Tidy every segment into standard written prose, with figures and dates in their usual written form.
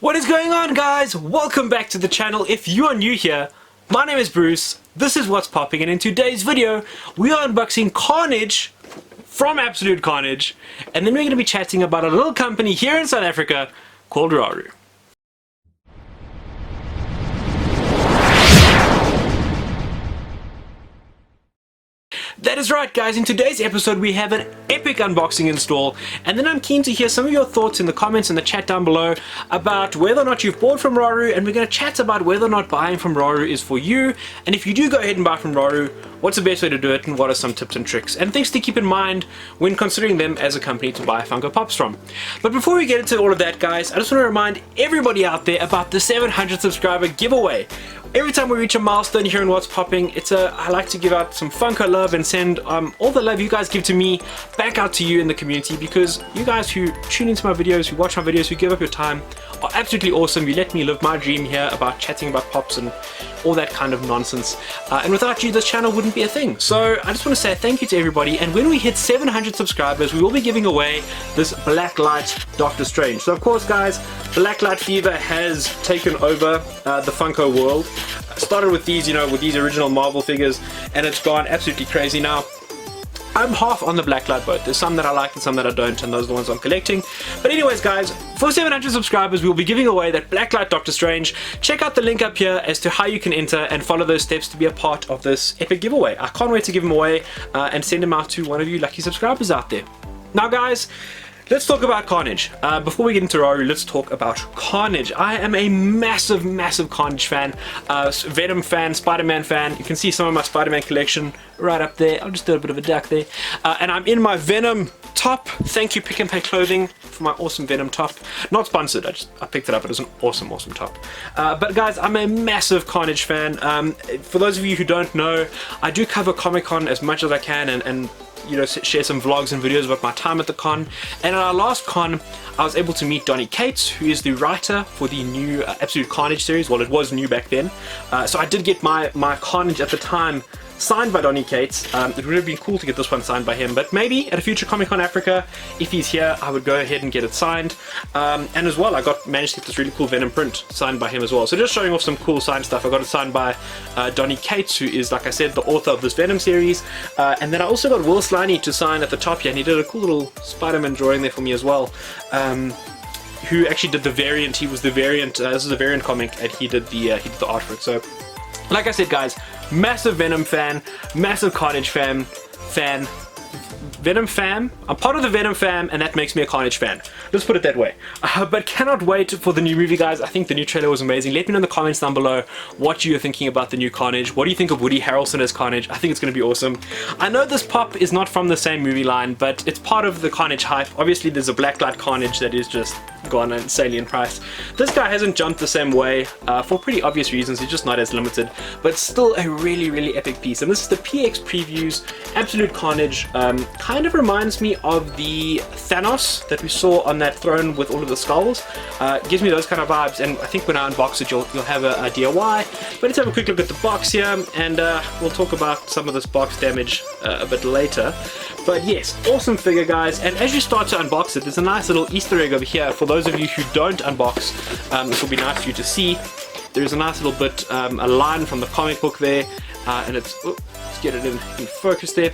What is going on, guys? Welcome back to the channel. If you are new here, my name is Bruce, this is What's Popping, and in today's video we are unboxing Carnage from Absolute Carnage, and then we're going to be chatting about a little company here in South Africa called Raru. That is right, guys. In today's episode we have an epic unboxing install, and then I'm keen to hear some of your thoughts in the comments in the chat down below about whether or not you've bought from Raru, and we're going to chat about whether or not buying from Raru is for you, and if you do go ahead and buy from Raru, what's the best way to do it and what are some tips and tricks and things to keep in mind when considering them as a company to buy Funko Pops from. But before we get into all of that, guys, I just want to remind everybody out there about the 700 subscriber giveaway. Every time we reach a milestone here in What's Popping, I like to give out some Funko love and send all the love you guys give to me back out to you in the community, because you guys who tune into my videos, who watch my videos, who give up your time are absolutely awesome. You let me live my dream here about chatting about Pops and all that kind of nonsense. And without you, this channel wouldn't be a thing. So I just want to say thank you to everybody, and when we hit 700 subscribers, we will be giving away this Blacklight Doctor Strange. So of course, guys, Blacklight fever has taken over the Funko world. Started with these, with these original Marvel figures, and it's gone absolutely crazy now. I'm half on the Blacklight boat. There's some that I like and some that I don't, and those are the ones I'm collecting. But anyways, guys, for 700 subscribers, we'll be giving away that Blacklight Doctor Strange. Check out the link up here as to how you can enter and follow those steps to be a part of this epic giveaway. I can't wait to give them away and send them out to one of you lucky subscribers out there. Now, guys, let's talk about Carnage. Before we get into Raru, let's talk about Carnage. I am a massive, massive Carnage fan, Venom fan, Spider-Man fan. You can see some of my Spider-Man collection right up there. I'll just do a bit of a duck there. And I'm in my Venom top. Thank you, Pick and Pay Clothing, for my awesome Venom top. Not sponsored, I picked it up. It was an awesome, awesome top. But guys, I'm a massive Carnage fan. For those of you who don't know, I do cover Comic-Con as much as I can, and share some vlogs and videos about my time at the con. And at our last con, I was able to meet Donny Cates, who is the writer for the new Absolute Carnage series. Well, it was new back then. So I did get my Carnage at the time signed by Donny Cates. It would have been cool to get this one signed by him, but maybe at a future Comic-Con Africa, if he's here, I would go ahead and get it signed. And as well, I managed to get this really cool Venom print signed by him as well. So just showing off some cool signed stuff. I got it signed by Donny Cates, who is, like I said, the author of this Venom series. And then I also got Will Sliney to sign at the top here, and he did a cool little Spider-Man drawing there for me as well. Who actually did the variant. He was the variant. This is a variant comic, and he did the art for it. So, like I said, guys, massive Venom fan, massive Carnage fan, Venom fam. I'm part of the Venom fam, and that makes me a Carnage fan. Let's put it that way. But cannot wait for the new movie, guys. I think the new trailer was amazing. Let me know in the comments down below what you're thinking about the new Carnage. What do you think of Woody Harrelson as Carnage? I think it's going to be awesome. I know this pop is not from the same movie line, but it's part of the Carnage hype. Obviously, there's a Blacklight Carnage that is just gone insanely in price. This guy hasn't jumped the same way for pretty obvious reasons. He's just not as limited, but still a really, really epic piece. And this is the PX Previews Absolute Carnage. Kind of reminds me of the Thanos that we saw on that throne with all of the skulls. Gives me those kind of vibes, and I think when I unbox it, you'll have an idea why. But let's have a quick look at the box here, and we'll talk about some of this box damage a bit later. But yes, awesome figure, guys. And as you start to unbox it, there's a nice little Easter egg over here. For those of you who don't unbox, this will be nice for you to see. There's a nice little bit, a line from the comic book there, and it's, let's get it in focus there.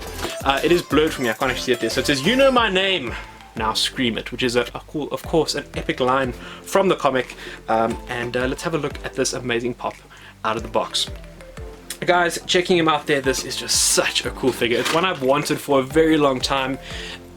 It is blurred for me, I can't actually see it there. So it says, "You know my name, now scream it," which is a cool, of course, an epic line from the comic. And let's have a look at this amazing pop out of the box. Guys, checking him out there, this is just such a cool figure. It's one I've wanted for a very long time.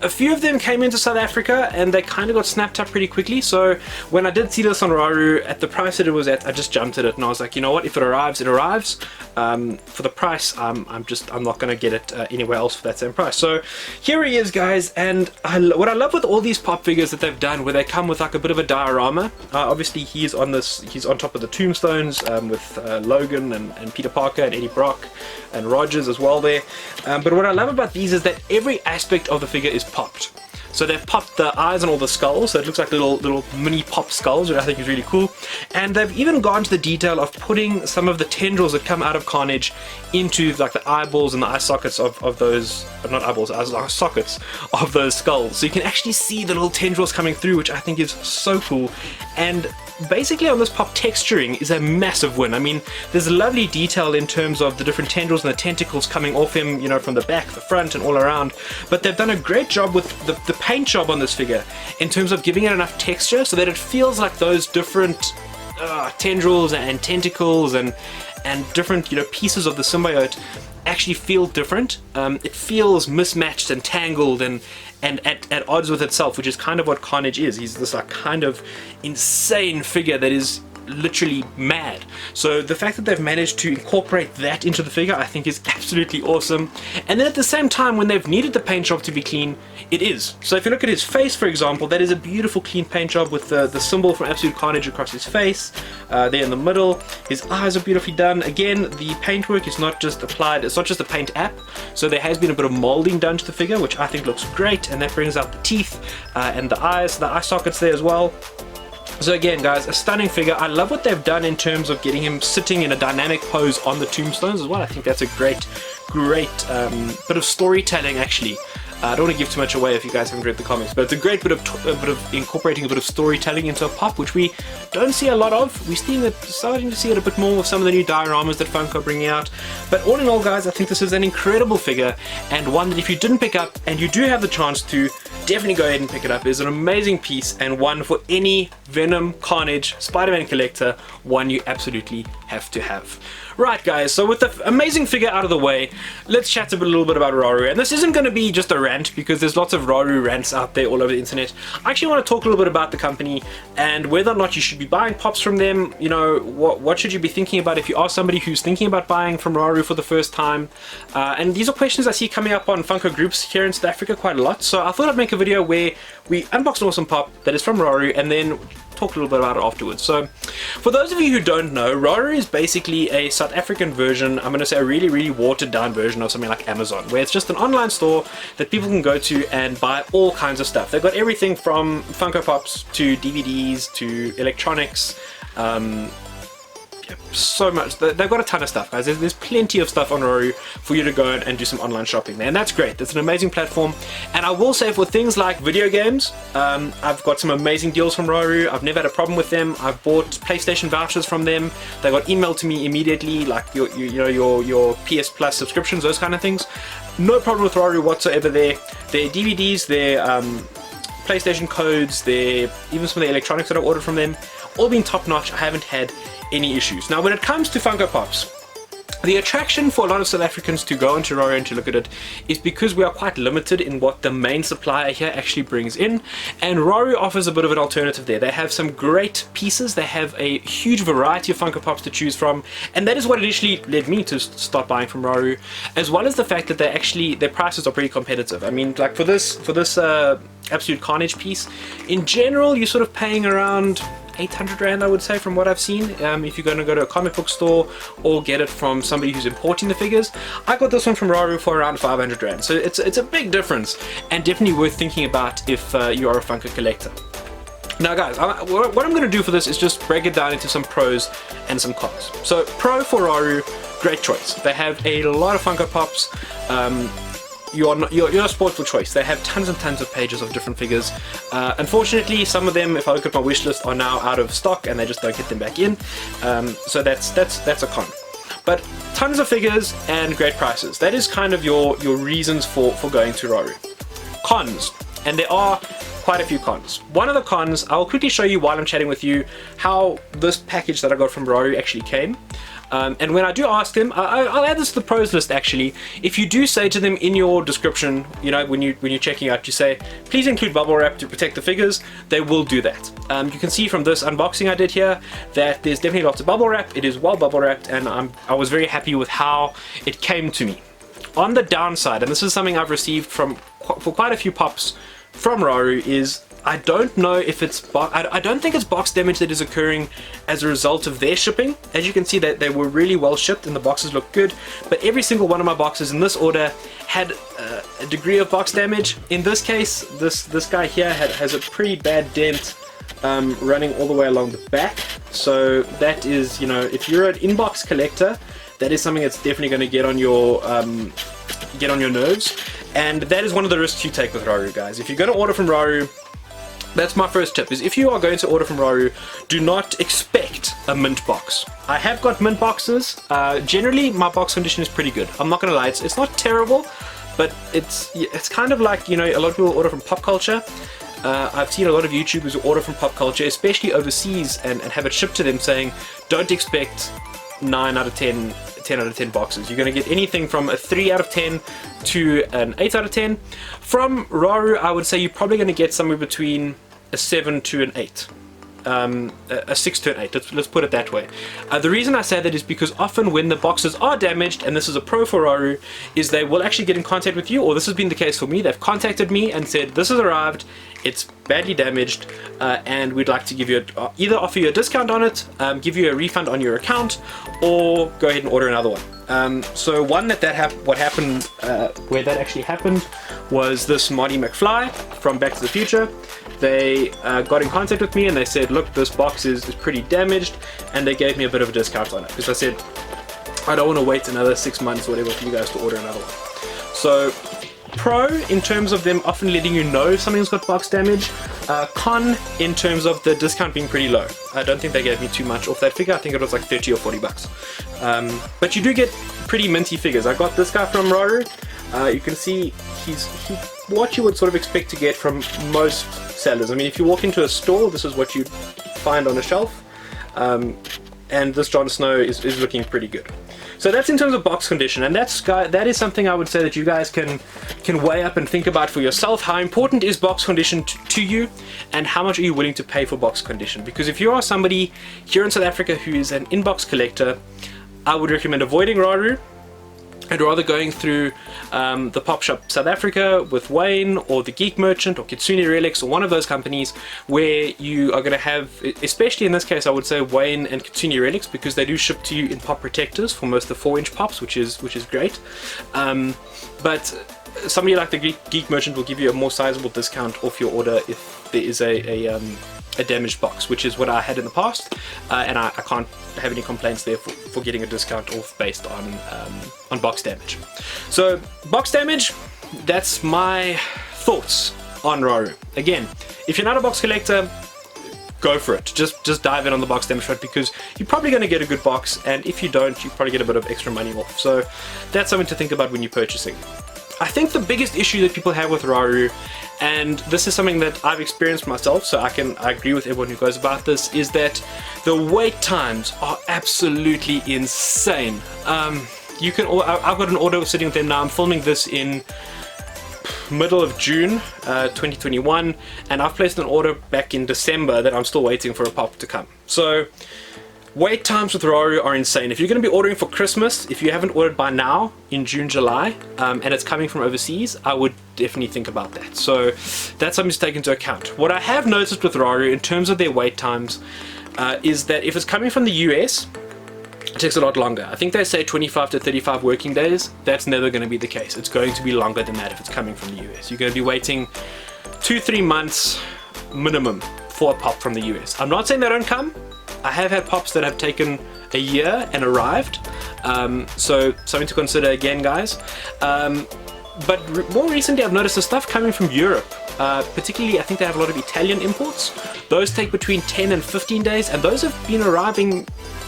A few of them came into South Africa and they kind of got snapped up pretty quickly, so when I did see this on Raru at the price that it was at, I just jumped at it and I was like, you know what, if it arrives, it arrives. For the price, I'm not going to get it anywhere else for that same price. So here he is, guys, and what I love with all these pop figures that they've done, where they come with like a bit of a diorama. Obviously he's on top of the tombstones with Logan and Peter Parker and Eddie Brock and Rogers as well there. But what I love about these is that every aspect of the figure is popped. So they've popped the eyes on all the skulls, so it looks like little mini pop skulls, which I think is really cool. And they've even gone to the detail of putting some of the tendrils that come out of Carnage into like the eyeballs and the eye sockets of those, not eyeballs, eye sockets of those skulls. So you can actually see the little tendrils coming through, which I think is so cool. And basically on this pop, texturing is a massive win. I mean, there's a lovely detail in terms of the different tendrils and the tentacles coming off him, you know, from the back, the front, and all around. But they've done a great job with the paint job on this figure in terms of giving it enough texture so that it feels like those different tendrils and tentacles and different, you know, pieces of the symbiote actually feel different. It feels mismatched and tangled and at odds with itself, which is kind of what Carnage is. He's this like kind of insane figure that is literally mad. So the fact that they've managed to incorporate that into the figure, I think, is absolutely awesome. And then at the same time, when they've needed the paint job to be clean, it is. So if you look at his face, for example, that is a beautiful clean paint job with the symbol from Absolute Carnage across his face, there in the middle. His eyes are beautifully done. Again, the paintwork is not just applied, it's not just the paint app, so there has been a bit of molding done to the figure, which I think looks great, and that brings out the teeth and the eyes, the eye sockets there as well. So again, guys, a stunning figure. I love what they've done in terms of getting him sitting in a dynamic pose on the tombstones as well. I think that's a great bit of storytelling, actually. I don't want to give too much away if you guys haven't read the comics, but it's a great bit of incorporating a bit of storytelling into a pop, which we don't see a lot of. We're starting to see it a bit more with some of the new dioramas that Funko are bringing out. But all in all, guys, I think this is an incredible figure, and one that if you didn't pick up, and you do have the chance to, definitely go ahead and pick it up. It's an amazing piece, and one for any Venom, Carnage, Spider-Man collector, one you absolutely have to have. Right, guys, so with the amazing figure out of the way, let's chat a little bit about Raru. And this isn't going to be just a rant, because there's lots of Raru rants out there all over the internet. I actually want to talk a little bit about the company and whether or not you should be buying pops from them. You know, what should you be thinking about if you are somebody who's thinking about buying from Raru for the first time. And these are questions I see coming up on Funko groups here in South Africa quite a lot. So I thought I'd make a video where we unbox an awesome pop that is from Raru and then talk a little bit about it afterwards. So for those of you who don't know, Raru is basically a South African version, I'm going to say a really, really watered down version of something like Amazon, where it's just an online store that people can go to and buy all kinds of stuff. They've got everything from Funko Pops to DVDs to electronics, so much. They've got a ton of stuff, guys. There's plenty of stuff on Raru for you to go and do some online shopping there, and that's great. That's an amazing platform. And I will say, for things like video games, I've got some amazing deals from Raru. I've never had a problem with them. I've bought PlayStation vouchers from them. They got emailed to me immediately, like your PS Plus subscriptions, those kind of things. No problem with Raru whatsoever there. Their DVDs, their PlayStation codes, even some of the electronics that I ordered from them, all been top notch. I haven't had any issues. Now, when it comes to Funko Pops, the attraction for a lot of South Africans to go into Raru and to look at it is because we are quite limited in what the main supplier here actually brings in, and Raru offers a bit of an alternative there. They have some great pieces, they have a huge variety of Funko Pops to choose from, and that is what initially led me to start buying from Raru, as well as the fact that their prices are pretty competitive. I mean, like for this Absolute Carnage piece, in general, you're sort of paying around 800 Rand, I would say, from what I've seen, if you're going to go to a comic book store or get it from somebody who's importing the figures. I got this one from Raru for around 500 Rand, so it's a big difference, and definitely worth thinking about if you are a Funko collector. Now, guys, what I'm going to do for this is just break it down into some pros and some cons. So, pro for Raru, great choice. They have a lot of Funko Pops. You're a sportful choice. They have tons and tons of pages of different figures. Unfortunately, some of them, if I look at my wish list, are now out of stock and they just don't get them back in. So that's a con. But tons of figures and great prices. That is kind of your reasons for going to Raru. Cons, and there are quite a few cons. One of the cons, I'll quickly show you while I'm chatting with you how this package that I got from Raru actually came. And when I do ask them, I'll add this to the pros list actually. If you do say to them in your description, you know, when you're checking out, you say, please include bubble wrap to protect the figures, they will do that. You can see from this unboxing I did here that there's definitely lots of bubble wrap. It is well bubble wrapped, and I was very happy with how it came to me. On the downside, and this is something I've received for quite a few pops from Raru, is I don't know if I don't think it's box damage that is occurring as a result of their shipping. As you can see, that they were really well shipped and the boxes look good, but every single one of my boxes in this order had a degree of box damage. In this case, this guy here has a pretty bad dent running all the way along the back. So that is, you know, if you're an inbox collector, that is something that's definitely going to get on your nerves, and that is one of the risks you take with Raru, guys. If you're going to order from Raru, That's my first tip, is if you are going to order from Raru, do not expect a mint box. I have got mint boxes. Generally, my box condition is pretty good. I'm not gonna lie, it's not terrible, but it's kind of like, you know, a lot of people order from pop culture. I've seen a lot of YouTubers who order from pop culture, especially overseas, and have it shipped to them saying, don't expect 9 out of 10, 10 out of 10 boxes. You're going to get anything from a 3 out of 10 to an 8 out of 10. From Raru, I would say you're probably going to get somewhere between a 7 to an 8. A 6 to an 8, let's put it that way. The reason I say that is because often when the boxes are damaged, and this is a pro for Raru, is they will actually get in contact with you, or this has been the case for me. They've contacted me and said, this has arrived, it's badly damaged, and we'd like to give you either offer you a discount on it, give you a refund on your account, or go ahead and order another one. So one what happened where that actually happened was this Marty McFly from Back to the Future. They got in contact with me and they said, look, this box is pretty damaged, and they gave me a bit of a discount on it, because I said I don't want to wait another 6 months or whatever for you guys to order another one. So pro in terms of them often letting you know if something's got box damage. Con in terms of the discount being pretty low. I don't think they gave me too much off that figure. I think it was like 30 or 40 bucks. But you do get pretty minty figures. I got this guy from Raru. You can see he's what you would sort of expect to get from most sellers. I mean, if you walk into a store, this is what you'd find on a shelf. And this Jon Snow is looking pretty good. So that's in terms of box condition, and that is something I would say that you guys can weigh up and think about for yourself. How important is box condition to you, and how much are you willing to pay for box condition? Because if you are somebody here in South Africa who is an inbox collector, I would recommend avoiding Raru and rather going through the Pop Shop South Africa with Wayne, or the Geek Merchant, or Kitsune Relics, or one of those companies where you are going to have, especially in this case I would say Wayne and Kitsune Relics, because they do ship to you in pop protectors for most of the 4-inch pops, which is great. But somebody like the Geek Merchant will give you a more sizable discount off your order if there is a damaged box, which is what I had in the past, and I can't have any complaints there for getting a discount off based on box damage. So box damage, that's my thoughts on Raru. Again, if you're not a box collector, go for it. Just dive in on the box damage front, because you're probably going to get a good box, and if you don't, you probably get a bit of extra money off. So that's something to think about when you're purchasing. I think the biggest issue that people have with Raru, and this is something that I've experienced myself, so I agree with everyone who goes about this, is that the wait times are absolutely insane. I've got an order sitting with them now. I'm filming this in middle of June 2021, and I've placed an order back in December that I'm still waiting for a pop to come. So wait times with Raru are insane. If you're going to be ordering for Christmas, if you haven't ordered by now in June, July, and it's coming from overseas, I would definitely think about that. So that's something to take into account. What I have noticed with Raru in terms of their wait times is that if it's coming from the US, it takes a lot longer. I think they say 25 to 35 working days. That's never going to be the case. It's going to be longer than that if it's coming from the US. You're going to be waiting 2-3 months minimum for a pop from the US. I'm not saying they don't come. I have had pops that have taken a year and arrived, so something to consider again, guys. But more recently I've noticed the stuff coming from Europe, particularly I think they have a lot of Italian imports. Those take between 10 and 15 days, and those have been arriving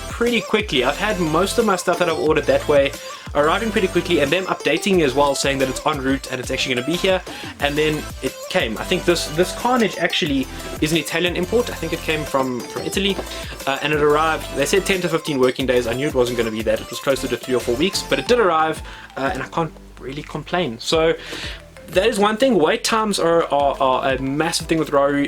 pretty quickly. I've had most of my stuff that I've ordered that way arriving pretty quickly, and them updating me as well, saying that it's en route and it's actually going to be here, and then it came. I think this Carnage actually is an Italian import. I think it came from Italy, and it arrived, they said 10 to 15 working days. I knew it wasn't going to be that. It was closer to 3 or 4 weeks, but it did arrive, and I can't really complain. So that is one thing. Wait times are a massive thing with Raru.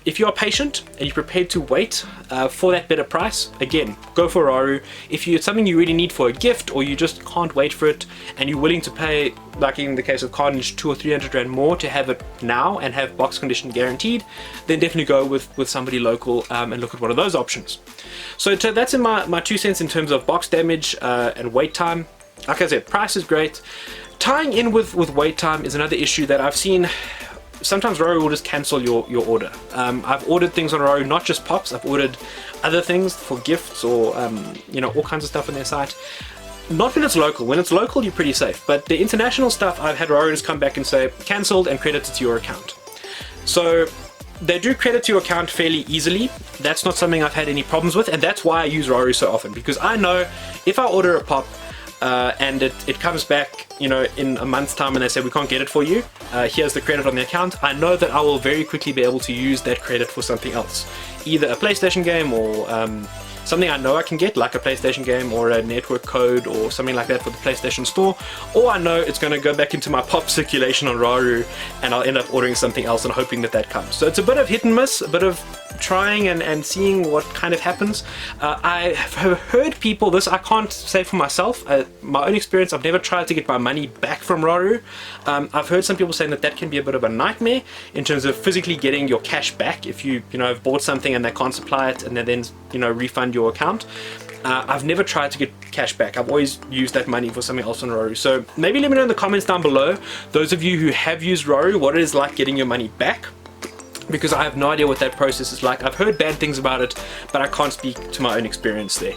If you are patient and you're prepared to wait for that better price, again, go for Raru. If it's something you really need for a gift, or you just can't wait for it, and you're willing to pay, like in the case of Carnage, 200 or 300 rand more to have it now and have box condition guaranteed, then definitely go with somebody local and look at one of those options. So that's in my 2 cents in terms of box damage and wait time. Like I said, price is great. Tying in with wait time is another issue that I've seen. Sometimes Raru will just cancel your order. I've ordered things on Raru, not just pops. I've ordered other things for gifts, or all kinds of stuff on their site. Not when it's local. When it's local, you're pretty safe. But the international stuff, I've had Raru just come back and say cancelled and credit it to your account. So they do credit to your account fairly easily. That's not something I've had any problems with, and that's why I use Raru so often, because I know if I order a pop and it comes back, you know, in a month's time and they say we can't get it for you, here's the credit on the account, I know that I will very quickly be able to use that credit for something else, either a PlayStation game or something I know I can get, like a PlayStation game or a network code or something like that for the PlayStation Store, or I know it's going to go back into my pop circulation on Raru and I'll end up ordering something else and hoping that that comes. So it's a bit of hit and miss, a bit of trying and seeing what kind of happens. I have heard people, this I can't say for myself, my own experience, I've never tried to get my money back from Raru. I've heard some people saying that that can be a bit of a nightmare in terms of physically getting your cash back if you have bought something and they can't supply it and they then refund your account. I've never tried to get cash back. I've always used that money for something else on Raru. So maybe let me know in the comments down below, those of you who have used Raru, what it is like getting your money back, because I have no idea what that process is like. I've heard bad things about it, but I can't speak to my own experience there.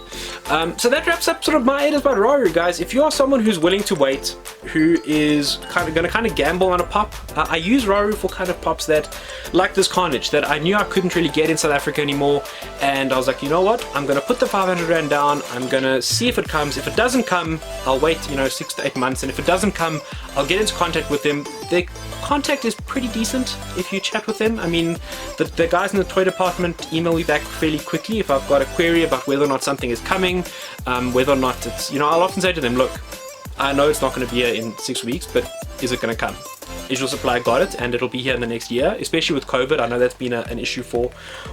So that wraps up sort of my edits about Raru, guys. If you are someone who's willing to wait, who is going to gamble on a pop, I use Raru for kind of pops that, like this Carnage, that I knew I couldn't really get in South Africa anymore, and I was like, you know what, I'm going to put the 500 Rand down, I'm going to see if it comes. If it doesn't come, I'll wait 6 to 8 months, and if it doesn't come, I'll get into contact with them. Their contact is pretty decent if you chat with them. I mean, the guys in the toy department email me back fairly quickly if I've got a query about whether or not something is coming, whether or not it's, I'll often say to them, look, I know it's not going to be here in 6 weeks, but is it going to come? Israel Supply got it, and it'll be here in the next year, especially with COVID. I know that's been an issue for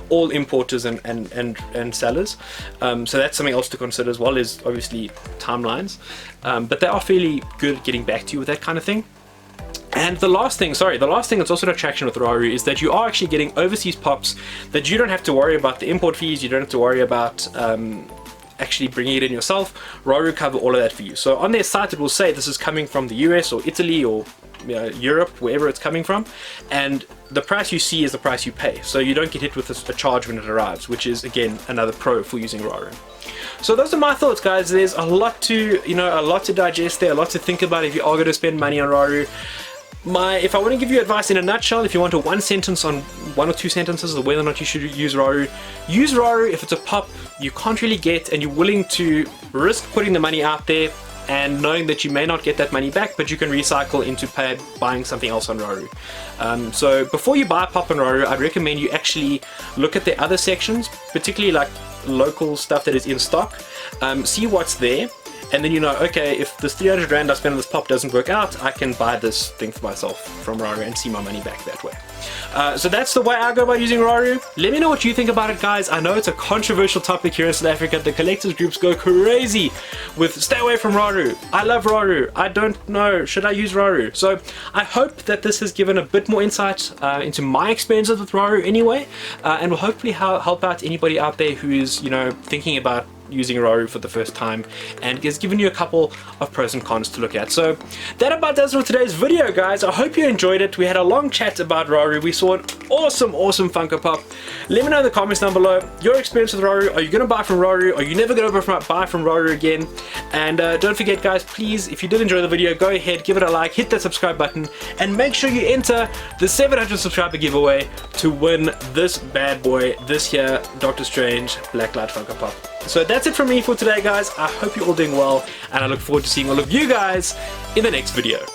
all importers and sellers. So that's something else to consider as well, is obviously timelines. But they are fairly good at getting back to you with that kind of thing. And the last thing that's also an attraction with Raru is that you are actually getting overseas pops that you don't have to worry about the import fees, you don't have to worry about actually bringing it in yourself. Raru cover all of that for you. So on their site it will say this is coming from the US or Italy or Europe, wherever it's coming from, and the price you see is the price you pay, so you don't get hit with a charge when it arrives, which is again another pro for using Raru. So those are my thoughts, guys. There's a lot to digest there, a lot to think about if you are going to spend money on Raru. If I want to give you advice in a nutshell, if you want one or two sentences of whether or not you should use Raru if it's a pop you can't really get and you're willing to risk putting the money out there and knowing that you may not get that money back, but you can recycle into buying something else on Raru. So before you buy a pop on Raru, I'd recommend you actually look at the other sections, particularly like local stuff that is in stock, see what's there, and then okay, if this 300 Rand I spend on this pop doesn't work out, I can buy this thing for myself from Raru and see my money back that way. So that's the way I go about using Raru. Let me know what you think about it, guys. I know it's a controversial topic here in South Africa. The collectors groups go crazy with stay away from Raru. I love Raru. I don't know, should I use Raru? So I hope that this has given a bit more insight into my experiences with Raru anyway, and will hopefully help out anybody out there who is thinking about using Raru for the first time, and has given you a couple of pros and cons to look at. So that about does it for today's video, guys. I hope you enjoyed it. We had a long chat about Raru. We saw an awesome Funko Pop. Let me know in the comments down below your experience with Raru. Are you going to buy from Raru? Are you never going to buy from Raru again? And don't forget, guys, please, if you did enjoy the video, go ahead, give it a like, hit that subscribe button, and make sure you enter the 700 subscriber giveaway to win this bad boy, this here Doctor Strange Blacklight Funko Pop. So that's it from me for today, guys. I hope you're all doing well, and I look forward to seeing all of you guys in the next video.